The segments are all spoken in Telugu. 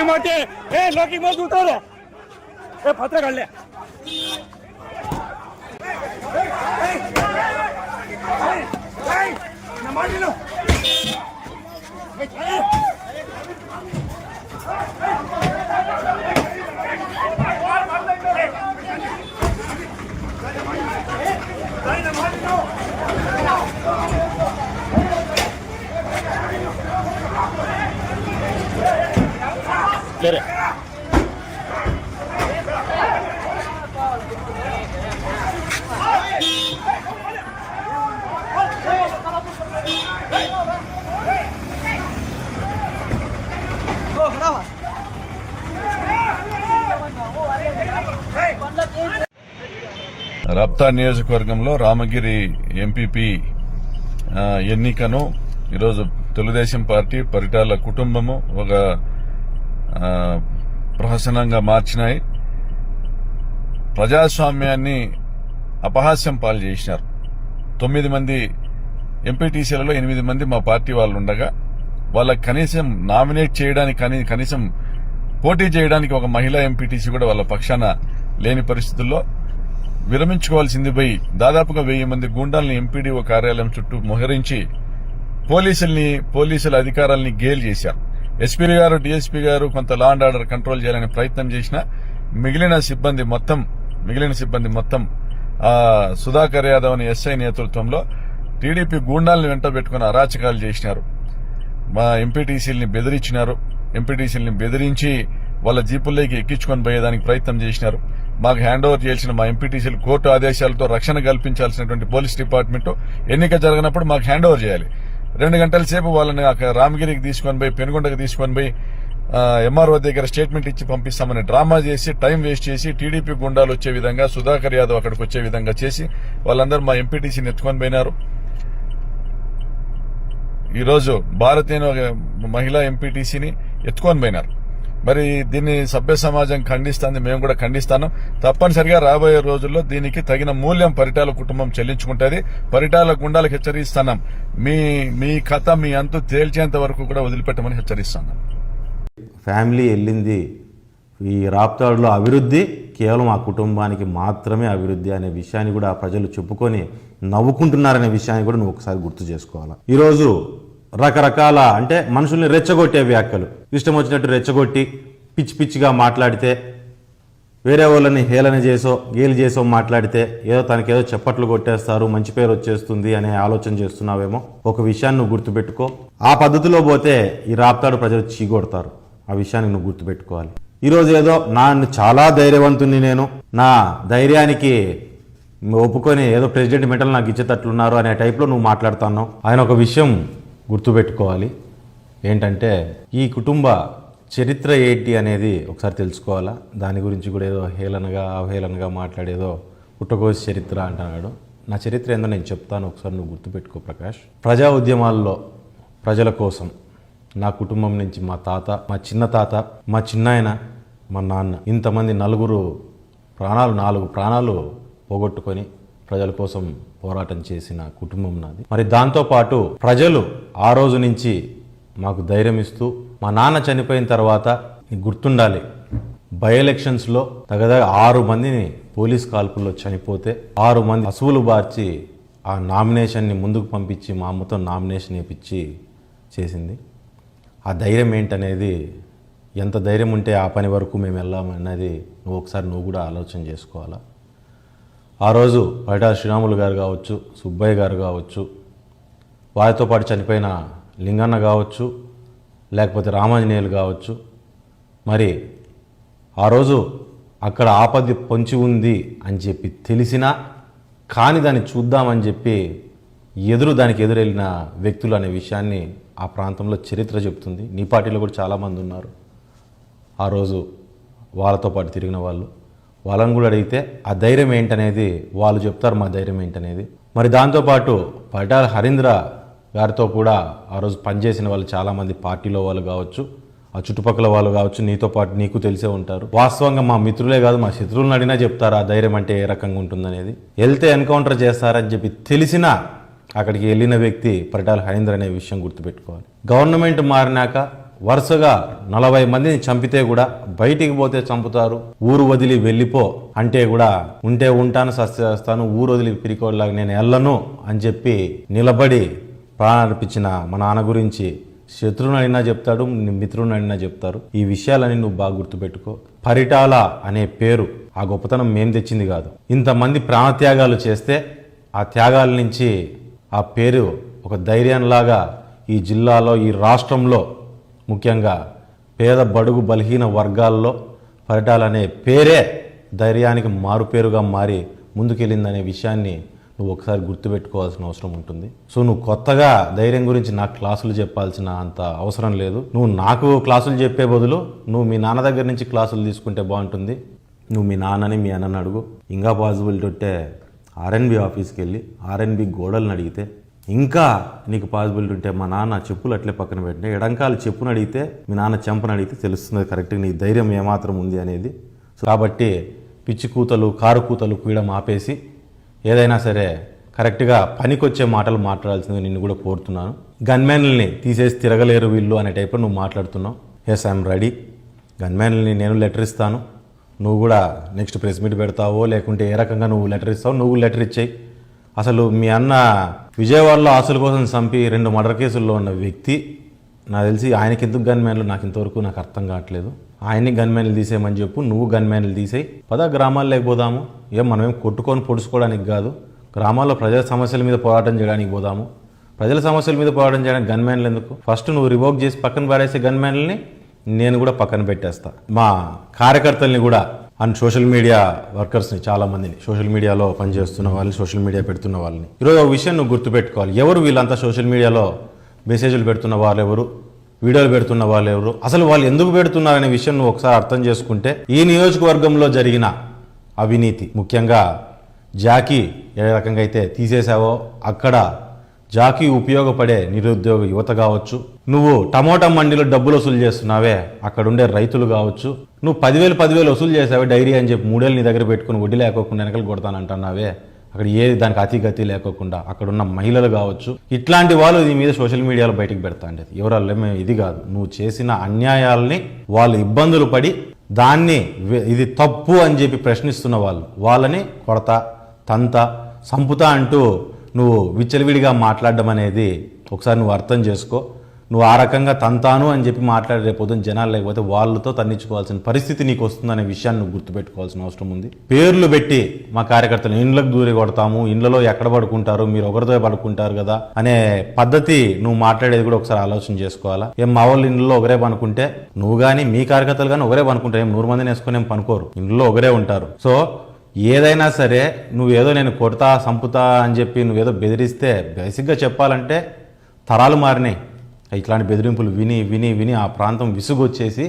मारते ए लौकी मत उतार ए पत्थर काढ ले ना मार लो ले रे రప్తా నియోజకవర్గంలో రామగిరి ఎంపీపీ ఎన్నికను ఈరోజు తెలుగుదేశం పార్టీ పరిటాల కుటుంబము ఒక ప్రహసనంగా మార్చినాయి. ప్రజాస్వామ్యాన్ని అపహాస్యం పాలు చేసినారు. 9 మంది ఎంపీటీసీలలో 8 మంది మా పార్టీ వాళ్ళు ఉండగా వాళ్ళకి కనీసం నామినేట్ చేయడానికి కనీసం పోటీ చేయడానికి ఒక మహిళా ఎంపీటీసీ కూడా వాళ్ళ పక్షాన లేని పరిస్థితుల్లో విరమించుకోవాల్సింది పోయి దాదాపుగా 1000 మంది గూండాల్ని ఎంపీడీఓ కార్యాలయం చుట్టూ మోహరించి పోలీసుల అధికారాలని గేల్ చేశారు. ఎస్పీ గారు డీఎస్పీ గారు కొంత లా అండ్ ఆర్డర్ కంట్రోల్ చేయాలని ప్రయత్నం చేసినా మిగిలిన సిబ్బంది మొత్తం సుధాకర్ యాదవ్ అని ఎస్ఐ నేతృత్వంలో టీడీపీ గూండాలను వెంట పెట్టుకుని అరాచకాలు చేసినారు. మా ఎంపీటీసీలని బెదిరించినారు. ఎంపీటీసీలని బెదిరించి వాళ్ళ జీపుల్లోకి ఎక్కించుకొని పోయేదానికి ప్రయత్నం చేసినారు. మాకు హ్యాండ్ ఓవర్ చేయాల్సిన మా ఎంపీటీసీలు కోర్టు ఆదేశాలతో రక్షణ కల్పించాల్సినటువంటి పోలీస్ డిపార్ట్మెంట్ ఎన్నిక జరిగినప్పుడు మాకు హ్యాండ్ ఓవర్ చేయాలి. 2 గంటల సేపు వాళ్ళని రామగిరికి తీసుకొని పోయి పెనుగొండకు తీసుకొని పోయి ఎంఆర్ఓ దగ్గర స్టేట్మెంట్ ఇచ్చి పంపిస్తామని డ్రామా చేసి టైం వేస్ట్ చేసి టీడీపీ గుండాలు వచ్చే విధంగా సుధాకర్ యాదవ్ అక్కడికి వచ్చే విధంగా చేసి వాళ్ళందరూ మా ఎంపీటీసీని ఎత్తుకొని పోయినారు. ఈరోజు భారత్ అనే మహిళా ఎంపీటీసీని ఎత్తుకొని పోయినారు. మరి దీన్ని సభ్య సమాజం ఖండిస్తుంది, మేము కూడా ఖండిస్తాను. తప్పనిసరిగా రాబోయే రోజుల్లో దీనికి తగిన మూల్యం పరిటాల కుటుంబం చెల్లించుకుంటుంది. పరిటాల గుండాలకు హెచ్చరిస్తున్నాం, మీ కథ మీ అంతు తేల్చేంత వరకు కూడా వదిలిపెట్టమని హెచ్చరిస్తున్నాం. ఫ్యామిలీ వెళ్ళింది ఈ రాప్తాడులో అభివృద్ధి కేవలం ఆ కుటుంబానికి మాత్రమే అభివృద్ధి అనే విషయాన్ని కూడా ప్రజలు చెప్పుకొని నవ్వుకుంటున్నారనే విషయాన్ని కూడా నువ్వు ఒకసారి గుర్తు చేసుకోవాలి. ఈరోజు రకరకాల అంటే మనుషుల్ని రెచ్చగొట్టే వ్యాఖ్యలు, ఇష్టం వచ్చినట్టు రెచ్చగొట్టి పిచ్చి పిచ్చిగా మాట్లాడితే, వేరే వాళ్ళని హేళన గేలి చేసో మాట్లాడితే ఏదో తనకేదో చప్పట్లు కొట్టేస్తారు, మంచి పేరు వచ్చేస్తుంది అనే ఆలోచన చేస్తున్నావేమో. ఒక విషయాన్ని నువ్వు గుర్తుపెట్టుకో, ఆ పద్ధతిలో పోతే ఈ రాప్తాడు ప్రజలు చీకొడతారు. ఆ విషయాన్ని నువ్వు గుర్తుపెట్టుకోవాలి. ఈరోజు ఏదో చాలా ధైర్యవంతుని, నేను నా ధైర్యానికి ఒప్పుకొని ఏదో ప్రెసిడెంట్ మెడల్ నాకు ఇచ్చేటట్లున్నారు అనే టైప్లో నువ్వు మాట్లాడుతున్నావు. ఆయన ఒక విషయం గుర్తుపెట్టుకోవాలి, ఏంటంటే ఈ కుటుంబ చరిత్ర ఏంటి అనేది ఒకసారి తెలుసుకోవాలా. దాని గురించి కూడా ఏదో అవహేళనగా మాట్లాడేదో పుట్టకోసి చరిత్ర అంటున్నాడు. నా చరిత్ర ఏందో నేను చెప్తాను, ఒకసారి నువ్వు గుర్తుపెట్టుకో ప్రకాష్. ప్రజా ఉద్యమాల్లో ప్రజల కోసం నా కుటుంబం నుంచి మా తాత, మా చిన్న తాత, మా చిన్నాయన, మా నాన్న, ఇంతమంది 4 ప్రాణాలు పోగొట్టుకొని ప్రజల కోసం పోరాటం చేసిన కుటుంబం నాది. మరి దాంతోపాటు ప్రజలు ఆ రోజు నుంచి మాకు ధైర్యం ఇస్తూ, మా నాన్న చనిపోయిన తర్వాత నీకు గుర్తుండాలి, బై ఎలక్షన్స్లో దగ్గర 6 మందిని పోలీస్ కాల్పుల్లో చనిపోతే 6 మంది అసువులు బార్చి ఆ నామినేషన్ని ముందుకు పంపించి మా అమ్మతో నామినేషన్ వేయించి చేసింది. ఆ ధైర్యం ఏంటనేది, ఎంత ధైర్యం ఉంటే ఆ పని వరకు మేము వెళ్ళామన్నది నువ్వు కూడా ఆలోచన చేసుకోవాలా. ఆ రోజు పరిటాల శ్రీరాములు గారు కావచ్చు, సుబ్బయ్య గారు కావచ్చు, వారితో పాటు చనిపోయిన లింగన్న కావచ్చు, లేకపోతే రామాంజనేయులు కావచ్చు, మరి ఆ రోజు అక్కడ ఆపద పొంచి ఉంది అని చెప్పి తెలిసినా కానీ దాన్ని చూద్దామని చెప్పి దానికి ఎదురెళ్ళిన వ్యక్తులు అనే విషయాన్ని ఆ ప్రాంతంలో చరిత్ర చెప్తుంది. నీ పార్టీలో కూడా చాలామంది ఉన్నారు ఆ రోజు వాళ్ళతో పాటు తిరిగిన వాళ్ళని కూడా అడిగితే ఆ ధైర్యం ఏంటనేది వాళ్ళు చెప్తారు, మా ధైర్యం ఏంటనేది. మరి దాంతోపాటు పరిటాల హరీంద్ర గారితో కూడా ఆ రోజు పనిచేసిన వాళ్ళు చాలామంది పార్టీలో వాళ్ళు కావచ్చు, ఆ చుట్టుపక్కల వాళ్ళు కావచ్చు, నీతో పాటు నీకు తెలిసే ఉంటారు. వాస్తవంగా మా మిత్రులే కాదు, మా శత్రువులను అడిగినా చెప్తారు ఆ ధైర్యం అంటే ఏ రకంగా ఉంటుందనేది. వెళ్తే ఎన్కౌంటర్ చేస్తారని చెప్పి తెలిసినా అక్కడికి వెళ్ళిన వ్యక్తి పరిటాల హరీంద్ర అనే విషయం గుర్తుపెట్టుకోవాలి. గవర్నమెంట్ మారినాక వరుసగా 40 మందిని చంపితే కూడా బయటికి పోతే చంపుతారు, ఊరు వదిలి వెళ్ళిపో అంటే కూడా ఉంటే ఉంటాను సస్తాను, ఊరు వదిలి పిరికోడ్లాగా నేను వెళ్ళను అని చెప్పి నిలబడి ప్రాణార్పించిన మా నాన్న గురించి శత్రువుని అడిగినా చెప్తాడు, మిత్రుని అడిగినా చెప్తారు. ఈ విషయాలని నువ్వు బాగా గుర్తుపెట్టుకో. పరిటాల అనే పేరు ఆ గొప్పతనం మేం తెచ్చింది కాదు. ఇంతమంది ప్రాణత్యాగాలు చేస్తే ఆ త్యాగాల నుంచి ఆ పేరు ఒక ధైర్యంలాగా ఈ జిల్లాలో, ఈ రాష్ట్రంలో, ముఖ్యంగా పేద బడుగు బలహీన వర్గాల్లో పరిటాల అనే పేరే ధైర్యానికి మారుపేరుగా మారి ముందుకెళ్ళిందనే విషయాన్ని నువ్వు ఒకసారి గుర్తుపెట్టుకోవాల్సిన అవసరం ఉంటుంది. సో నువ్వు కొత్తగా ధైర్యం గురించి నాకు క్లాసులు చెప్పాల్సిన అంత అవసరం లేదు. నువ్వు నాకు క్లాసులు చెప్పే బదులు నువ్వు మీ నాన్న దగ్గర నుంచి క్లాసులు తీసుకుంటే బాగుంటుంది. నువ్వు మీ నాన్నని మీ అన్నని అడుగు. ఇంకా పాసిబిలిటీ ఉంటే ఆర్ఎన్బి ఆఫీస్కి వెళ్ళి ఆర్ఎన్బి గోడలను అడిగితే, ఇంకా నీకు పాసిబిలిటీ ఉంటే మా నాన్న చెప్పులు అట్లే పక్కన పెట్టిన ఎడంకాలు చెప్పును అడిగితే, మీ నాన్న చెంపను అడిగితే తెలుస్తుంది కరెక్ట్గా నీ ధైర్యం ఏమాత్రం ఉంది అనేది. సో కాబట్టి పిచ్చి కూతలు కారు కూతలు కూయడం ఆపేసి ఏదైనా సరే కరెక్ట్గా పనికొచ్చే మాటలు మాట్లాడాల్సిందిగా నిన్ను కూడా కోరుతున్నాను. గన్మ్యాన్లని తీసేసి తిరగలేరు వీళ్ళు అనే టైప్లో నువ్వు మాట్లాడుతున్నావు. Yes I'm ready. గన్మ్యాన్లని నేను లెటర్ ఇస్తాను, నువ్వు కూడా నెక్స్ట్ ప్రెస్ మీట్ పెడతావో లేకుంటే ఏ రకంగా నువ్వు లెటర్ ఇస్తావు, నువ్వు లెటర్ ఇచ్చేయి. అసలు మీ అన్న విజయవాడలో ఆస్తుల కోసం చంపి 2 మర్డర్ కేసుల్లో ఉన్న వ్యక్తి, నాకు తెలిసి ఆయనకి ఎందుకు గన్మ్యాన్లు నాకు ఇంతవరకు నాకు అర్థం కావట్లేదు. ఆయన్ని గన్మ్యాన్లు తీసేయమని చెప్పు, నువ్వు గన్మ్యాన్లు తీసేయి. గ్రామాల్లో లేకపోదాము. మనమేం కొట్టుకొని పొడుచుకోవడానికి కాదు, గ్రామాల్లో ప్రజల సమస్యల మీద పోరాటం చేయడానికి పోదాము. ప్రజల సమస్యల మీద పోరాటం చేయడానికి గన్మ్యాన్లు ఎందుకు? ఫస్ట్ నువ్వు రివోక్ చేసి పక్కన పారేసే గన్మ్యాన్లని నేను కూడా పక్కన పెట్టేస్తా. మా కార్యకర్తల్ని కూడా అండ్ సోషల్ మీడియా వర్కర్స్ని, చాలామందిని సోషల్ మీడియాలో పనిచేస్తున్న వాళ్ళని, సోషల్ మీడియా పెడుతున్న వాళ్ళని, ఈరోజు ఒక విషయం నువ్వు గుర్తుపెట్టుకోవాలి. ఎవరు వీళ్ళంతా సోషల్ మీడియాలో మెసేజ్లు పెడుతున్న వాళ్ళు ఎవరు, వీడియోలు పెడుతున్న వాళ్ళు ఎవరు, అసలు వాళ్ళు ఎందుకు పెడుతున్నారనే విషయం నువ్వు ఒకసారి అర్థం చేసుకుంటే, ఈ నియోజకవర్గంలో జరిగిన అవినీతి, ముఖ్యంగా జాకీ ఏ రకంగా అయితే తీసేసావో అక్కడ జాకీ ఉపయోగపడే నిరుద్యోగ యువత కావచ్చు, నువ్వు టమోటా మండిలో డబ్బులు వసూలు చేస్తున్నావే అక్కడుండే రైతులు కావచ్చు, నువ్వు 10,000 వసూలు చేసావే డైరీ అని చెప్పి 3 ఏళ్ళు నీ దగ్గర పెట్టుకుని వడ్డీ లేకోకుండా వెనకలు కొడతానంటున్నావే, అక్కడ ఏది దానికి అతిగతి లేకోకుండా అక్కడున్న మహిళలు కావచ్చు, ఇట్లాంటి వాళ్ళు దీని మీద సోషల్ మీడియాలో బయటకు పెడతా అండి. ఎవరల్లే ఇది కాదు, నువ్వు చేసిన అన్యాయాల్ని వాళ్ళు ఇబ్బందులు పడి దాన్ని ఇది తప్పు అని చెప్పి ప్రశ్నిస్తున్న వాళ్ళని కొడతా, తంతా, సంపుతా అంటూ నువ్వు విచ్చలవిడిగా మాట్లాడడం అనేది ఒకసారి నువ్వు అర్థం చేసుకో. నువ్వు ఆ రకంగా తంతాను అని చెప్పి మాట్లాడే రేపొద్దున జనాలు లేకపోతే వాళ్ళతో తన్నించుకోవాల్సిన పరిస్థితి నీకు వస్తుందనే విషయాన్ని నువ్వు గుర్తుపెట్టుకోవాల్సిన అవసరం ఉంది. పేర్లు పెట్టి మా కార్యకర్తలు ఇండ్లకు దూరి కొడతాము, ఇండ్లలో ఎక్కడ పడుకుంటారు, మీరు ఒకరితో పడుకుంటారు కదా అనే పద్ధతి నువ్వు మాట్లాడేది కూడా ఒకసారి ఆలోచన చేసుకోవాలా. మా వాళ్ళు ఇంట్లో ఒకరే పనుకుంటే నువ్వు కానీ మీ కార్యకర్తలు కానీ ఒకరే పనుకుంటారు, 100 మందిని వేసుకొని పనుకోరు, ఇంట్లో ఒకరే ఉంటారు. సో ఏదైనా సరే నువ్వేదో నేను కొడతా సంపుతా అని చెప్పి నువ్వేదో బెదిరిస్తే, బేసిక్గా చెప్పాలంటే తరాలు మారినాయి. ఇట్లాంటి బెదిరింపులు విని విని విని ఆ ప్రాంతం విసుగొచ్చేసి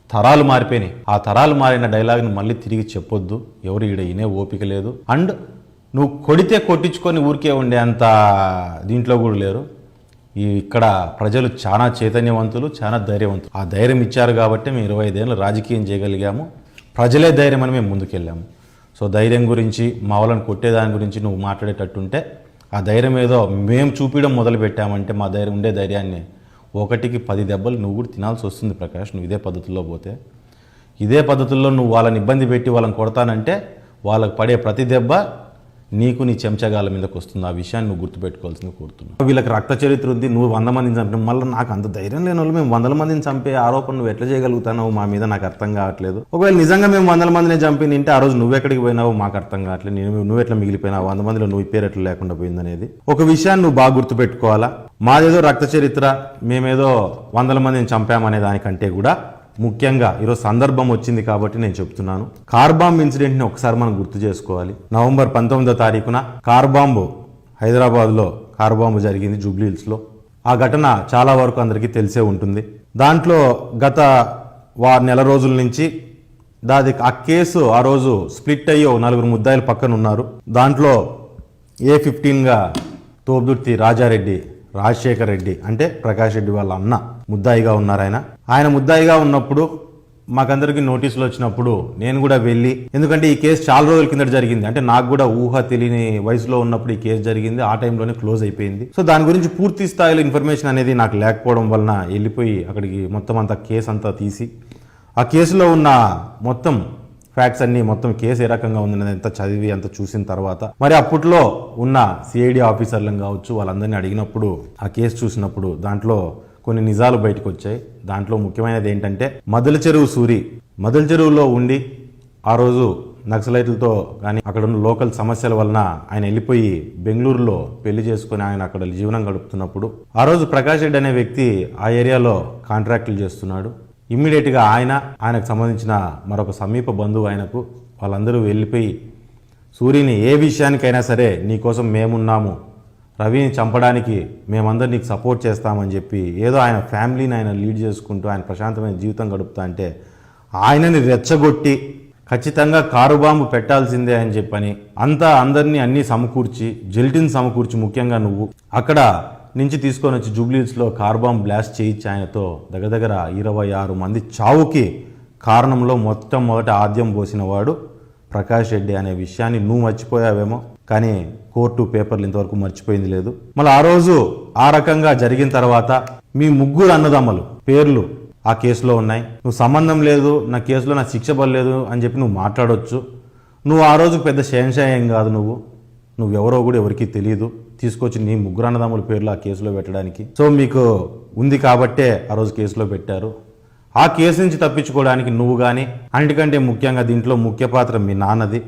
తరాలు మారిపోయినాయి. ఆ తరాలు మారిన డైలాగ్ని మళ్ళీ తిరిగి చెప్పొద్దు, ఎవరు ఈడ వినే ఓపిక లేదు. అండ్ నువ్వు కొడితే కొట్టించుకొని ఊరికే ఉండే అంత దీంట్లో కూడా లేరు. ఇక్కడ ప్రజలు చాలా చైతన్యవంతులు, చాలా ధైర్యవంతులు. ఆ ధైర్యం ఇచ్చారు కాబట్టి మేము 25 ఏళ్ళు రాజకీయం చేయగలిగాము. ప్రజలే ధైర్యం అని మేము ముందుకెళ్ళాము. సో ధైర్యం గురించి, మా వాళ్ళని కొట్టేదాని గురించి నువ్వు మాట్లాడేటట్టుంటే, ఆ ధైర్యం ఏదో మేము చూపించడం మొదలు పెట్టామంటే మా ఉండే ధైర్యాన్ని 1కి 10 దెబ్బలు నువ్వు కూడా తినాల్సి వస్తుంది ప్రకాష్. నువ్వు ఇదే పద్ధతుల్లో పోతే, ఇదే పద్ధతుల్లో నువ్వు వాళ్ళని ఇబ్బంది పెట్టి వాళ్ళని కొడతానంటే వాళ్ళకి పడే ప్రతి దెబ్బ నీకు నీ చెంచగాల మీదకి వస్తుంది. ఆ విషయాన్ని నువ్వు గుర్తుపెట్టుకోవాల్సింది కోరుతున్నావు. వీళ్ళకి రక్త చరిత్ర ఉంది, నువ్వు 100 మందిని చంపడం, మళ్ళీ నాకు అంత ధైర్యం లేని వాళ్ళు మేము 100 మందిని చంపే ఆరోపణ నువ్వు ఎట్లా చేయగలుగుతావు మా మీద నాకు అర్థం కావట్లేదు. ఒకవేళ నిజంగా మేము 100 మందిని చంపి నింటే ఆ రోజు నువ్వెక్కడికి పోయినావు మాకు అర్థం కావట్లేదు. నువ్వు ఎట్లా మిగిలిపోయినావు, 100 మందిలో నువ్వు పేరు ఎట్లా లేకుండా పోయిందనేది ఒక విషయాన్ని నువ్వు బాగా గుర్తుపెట్టుకోవాలా. మాదేదో రక్త చరిత్ర, మేమేదో 100 మందిని చంపామనే దానికంటే కూడా ముఖ్యంగా ఈరోజు సందర్భం వచ్చింది కాబట్టి నేను చెప్తున్నాను. కార్ బాంబ్ ఇన్సిడెంట్ని ఒకసారి మనం గుర్తు చేసుకోవాలి. నవంబర్ 19వ తారీఖున కార్ బాంబు, హైదరాబాద్లో కార్ బాంబు జరిగింది జూబ్లీహిల్స్లో. ఆ ఘటన చాలా వరకు అందరికీ తెలిసే ఉంటుంది. దాంట్లో గత నెల రోజుల నుంచి ఆ కేసు ఆ రోజు స్ప్లిట్ అయ్యి 4 ముద్దాయిలు పక్కన ఉన్నారు. దాంట్లో A15గా తోబుదుర్తి రాజారెడ్డి, రాజశేఖర్ రెడ్డి అంటే ప్రకాష్ రెడ్డి వాళ్ళ అన్న ముద్దాయిగా ఉన్నారు. ఆయన ముద్దాయిగా ఉన్నప్పుడు మాకందరికి నోటీసులు వచ్చినప్పుడు నేను కూడా వెళ్ళి, ఎందుకంటే ఈ కేసు చాలా రోజుల కిందట జరిగింది, అంటే నాకు కూడా ఊహ తెలియని వయసులో ఉన్నప్పుడు ఈ కేసు జరిగింది, ఆ టైంలోనే క్లోజ్ అయిపోయింది. సో దాని గురించి పూర్తి స్థాయిలో ఇన్ఫర్మేషన్ అనేది నాకు లేకపోవడం వలన వెళ్ళిపోయి అక్కడికి మొత్తం అంతా కేసు అంతా తీసి ఆ కేసులో ఉన్న మొత్తం ఫ్యాక్ట్స్ అన్ని, మొత్తం కేసు ఏ రకంగా ఉందనేది అంతా చదివి అంతా చూసిన తర్వాత మరి అప్పట్లో ఉన్న సిఐడి ఆఫీసర్లను కావచ్చు వాళ్ళందరినీ అడిగినప్పుడు ఆ కేసు చూసినప్పుడు దాంట్లో కొన్ని నిజాలు బయటకు వచ్చాయి. దాంట్లో ముఖ్యమైనది ఏంటంటే మదల చెరువులో ఉండి ఆ రోజు నక్సలైట్లతో కానీ అక్కడ ఉన్న లోకల్ సమస్యల వలన ఆయన వెళ్ళిపోయి బెంగళూరులో పెళ్లి చేసుకుని ఆయన అక్కడ జీవనం గడుపుతున్నప్పుడు ఆ రోజు ప్రకాష్ రెడ్డి అనే వ్యక్తి ఆ ఏరియాలో కాంట్రాక్టులు చేస్తున్నాడు. ఇమ్మీడియట్గా ఆయనకు సంబంధించిన మరొక సమీప బంధువు ఆయనకు వాళ్ళందరూ వెళ్ళిపోయి సూరిని ఏ విషయానికైనా సరే నీకోసం మేమున్నాము, రవిని చంపడానికి మేమందరం నీకు సపోర్ట్ చేస్తామని చెప్పి ఏదో ఆయన ఫ్యామిలీని ఆయన లీడ్ చేసుకుంటూ ఆయన ప్రశాంతమైన జీవితం గడుపుతా అంటే ఆయనని రెచ్చగొట్టి ఖచ్చితంగా కారు బాంబు పెట్టాల్సిందే అని చెప్పని అందరినీ అన్నీ సమకూర్చి జెల్టిన్ సమకూర్చి ముఖ్యంగా నువ్వు అక్కడ నుంచి తీసుకొని వచ్చి జూబ్లీహిల్స్లో కార్ బాంబ్ బ్లాస్ట్ చేయించి ఆయనతో దగ్గర 26 మంది చావుకి కారణంలో మొట్టమొదట ఆద్యం పోసిన వాడు ప్రకాష్ రెడ్డి అనే విషయాన్ని నువ్వు మర్చిపోయావేమో, కానీ కోర్టు పేపర్లు ఇంతవరకు మర్చిపోయింది లేదు. మళ్ళీ ఆ రోజు ఆ రకంగా జరిగిన తర్వాత మీ ముగ్గురు అన్నదమ్మలు పేర్లు ఆ కేసులో ఉన్నాయి. నువ్వు సంబంధం లేదు, నా కేసులో నా శిక్ష పడలేదు అని చెప్పి నువ్వు మాట్లాడవచ్చు. నువ్వు ఆ రోజు పెద్ద శేషాయం కాదు, నువ్వెవరో కూడా ఎవరికీ తెలియదు, తీసుకొచ్చి నీ ముగ్గురు అన్నదమ్ముల పేర్లు ఆ కేసులో పెట్టడానికి. సో మీకు ఉంది కాబట్టే ఆ రోజు కేసులో పెట్టారు. ఆ కేసు నుంచి తప్పించుకోవడానికి నువ్వు కానీ, అన్నిటికంటే ముఖ్యంగా దీంట్లో ముఖ్య పాత్ర మీ నాన్నది.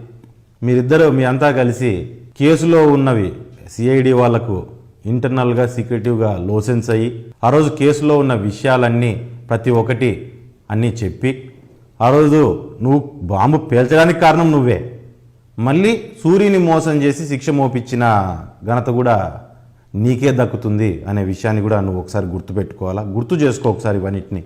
మీ అంతా కలిసి కేసులో ఉన్నవి సిఐడి వాళ్లకు ఇంటర్నల్గా సీక్రెటివ్గా లోసెన్స్ అయ్యి ఆ రోజు కేసులో ఉన్న విషయాలన్నీ ప్రతి ఒక్కటి అన్నీ చెప్పి ఆ రోజు నువ్వు బాంబు పేల్చడానికి కారణం నువ్వే. మళ్ళీ సూరిని మోసం చేసి శిక్ష మోపించిన ఘనత కూడా నీకే దక్కుతుంది అనే విషయాన్ని కూడా నువ్వు ఒకసారి గుర్తుపెట్టుకోవాలా, గుర్తు చేసుకో ఒకసారి ఇవన్నిటిని.